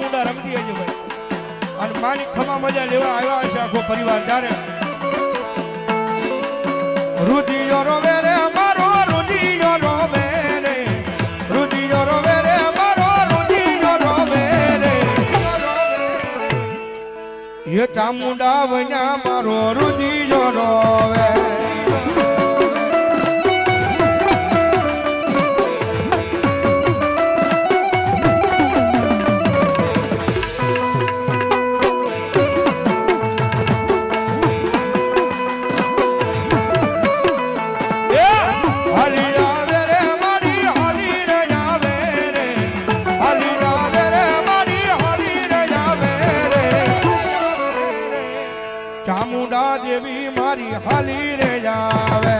ચામુંડા રમતી હશે ભાઈ અને માની ખમા મજા લેવા આવ્યા હશે આખો પરિવાર જ્યારે રુધિયો રોવે રે મારો રુધિયો રોવે રે રુધિયો રોવે રે મારો રુધિયો રોવે રે એ ચામુંડા વન્યા મારો રુધિયો રોવે ચામુંડા દેવી મારી હાલી રે જાવે